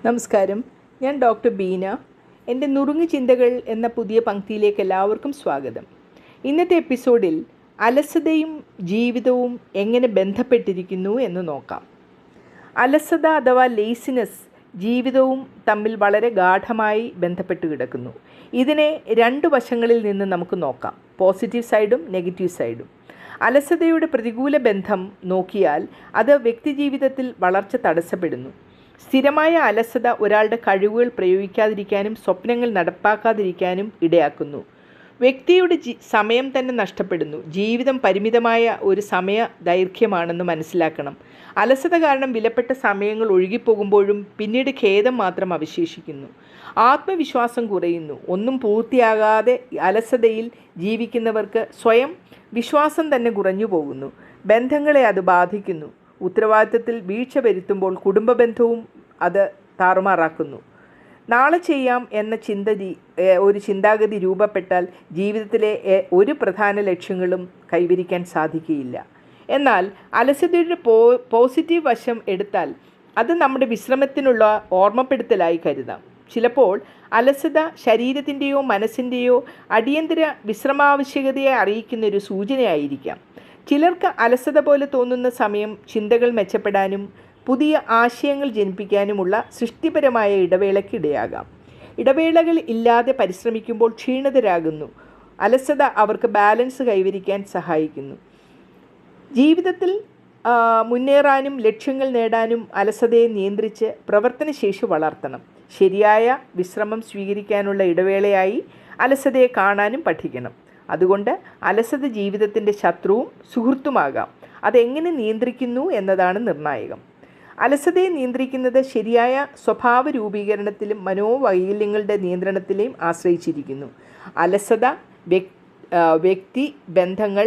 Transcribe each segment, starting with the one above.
നമസ്കാരം. ഞാൻ ഡോക്ടർ ബീന. എൻ്റെ നുറുങ്ങ് ചിന്തകൾ എന്ന പുതിയ പങ്ക്തിയിലേക്ക് എല്ലാവർക്കും സ്വാഗതം. ഇന്നത്തെ എപ്പിസോഡിൽ അലസതയും ജീവിതവും എങ്ങനെ ബന്ധപ്പെട്ടിരിക്കുന്നു എന്ന് നോക്കാം. അലസത അഥവാ ലേസിനെസ് ജീവിതവും തമ്മിൽ വളരെ ഗാഢമായി ബന്ധപ്പെട്ട് കിടക്കുന്നു. ഇതിനെ രണ്ട് വശങ്ങളിൽ നിന്ന് നമുക്ക് നോക്കാം, പോസിറ്റീവ് സൈഡും നെഗറ്റീവ് സൈഡും. അലസതയുടെ പ്രതികൂല ബന്ധം നോക്കിയാൽ അത് വ്യക്തിജീവിതത്തിൽ വളർച്ച തടസ്സപ്പെടുന്നു. സ്ഥിരമായ അലസത ഒരാളുടെ കഴിവുകൾ പ്രയോഗിക്കാതിരിക്കാനും സ്വപ്നങ്ങൾ നടപ്പാക്കാതിരിക്കാനും ഇടയാക്കുന്നു. വ്യക്തിയുടെ സമയം തന്നെ നഷ്ടപ്പെടുന്നു. ജീവിതം പരിമിതമായ ഒരു സമയ ദൈർഘ്യമാണെന്ന് മനസ്സിലാക്കണം. അലസത കാരണം വിലപ്പെട്ട സമയങ്ങൾ ഒഴുകിപ്പോകുമ്പോഴും പിന്നീട് ഖേദം മാത്രം അവശേഷിക്കുന്നു. ആത്മവിശ്വാസം കുറയുന്നു. ഒന്നും പൂർത്തിയാകാതെ അലസതയിൽ ജീവിക്കുന്നവർക്ക് സ്വയം വിശ്വാസം തന്നെ കുറഞ്ഞു പോകുന്നു. ബന്ധങ്ങളെ അത് ബാധിക്കുന്നു. ഉത്തരവാദിത്തത്തിൽ വീഴ്ച വരുത്തുമ്പോൾ കുടുംബ ബന്ധവും അത് താറുമാറാക്കുന്നു. നാളെ ചെയ്യാം എന്ന ചിന്താഗതി രൂപപ്പെട്ടാൽ ജീവിതത്തിലെ ഒരു പ്രധാന ലക്ഷ്യങ്ങളും കൈവരിക്കാൻ സാധിക്കുകയില്ല. എന്നാൽ അലസതയുടെ പോസിറ്റീവ് വശം എടുത്താൽ അത് നമ്മുടെ വിശ്രമത്തിനുള്ള ഓർമ്മപ്പെടുത്തലായി കരുതാം. ചിലപ്പോൾ അലസത ശരീരത്തിൻ്റെയോ മനസ്സിൻ്റെയോ അടിയന്തര വിശ്രമാവശ്യകതയെ അറിയിക്കുന്നൊരു സൂചനയായിരിക്കാം. ചിലർക്ക് അലസത പോലെ തോന്നുന്ന സമയം ചിന്തകൾ മെച്ചപ്പെടാനും പുതിയ ആശയങ്ങൾ ജനിപ്പിക്കാനുമുള്ള സൃഷ്ടിപരമായ ഇടവേളയ്ക്ക് ഇടയാകാം. ഇടവേളകൾ ഇല്ലാതെ പരിശ്രമിക്കുമ്പോൾ ക്ഷീണിതരാകുന്നു. അലസത അവർക്ക് ബാലൻസ് കൈവരിക്കാൻ സഹായിക്കുന്നു. ജീവിതത്തിൽ മുന്നേറാനും ലക്ഷ്യങ്ങൾ നേടാനും അലസതയെ നിയന്ത്രിച്ച് പ്രവർത്തനശേഷി വളർത്തണം. ശരിയായ വിശ്രമം സ്വീകരിക്കാനുള്ള ഇടവേളയായി അലസതയെ കാണാനും പഠിക്കണം. അതുകൊണ്ട് അലസത ജീവിതത്തിൻ്റെ ശത്രുവും സുഹൃത്തുമാകാം. അതെങ്ങനെ നിയന്ത്രിക്കുന്നു എന്നതാണ് നിർണായകം. അലസതയെ നിയന്ത്രിക്കുന്നത് ശരിയായ സ്വഭാവ രൂപീകരണത്തിലും മനോവൈകല്യങ്ങളുടെ നിയന്ത്രണത്തിലെയും ആശ്രയിച്ചിരിക്കുന്നു. അലസത വ്യക്തി ബന്ധങ്ങൾ,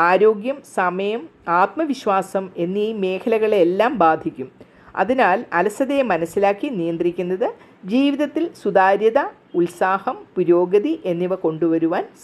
ആരോഗ്യം, സമയം, ആത്മവിശ്വാസം എന്നീ മേഖലകളെല്ലാം ബാധിക്കും. അതിനാൽ അലസതയെ മനസ്സിലാക്കി നിയന്ത്രിക്കുന്നത് ജീവിതത്തിൽ സുതാര്യത, ഉത്സാഹം, പുരോഗതി എന്നിവ കൊണ്ടുവരുവാൻ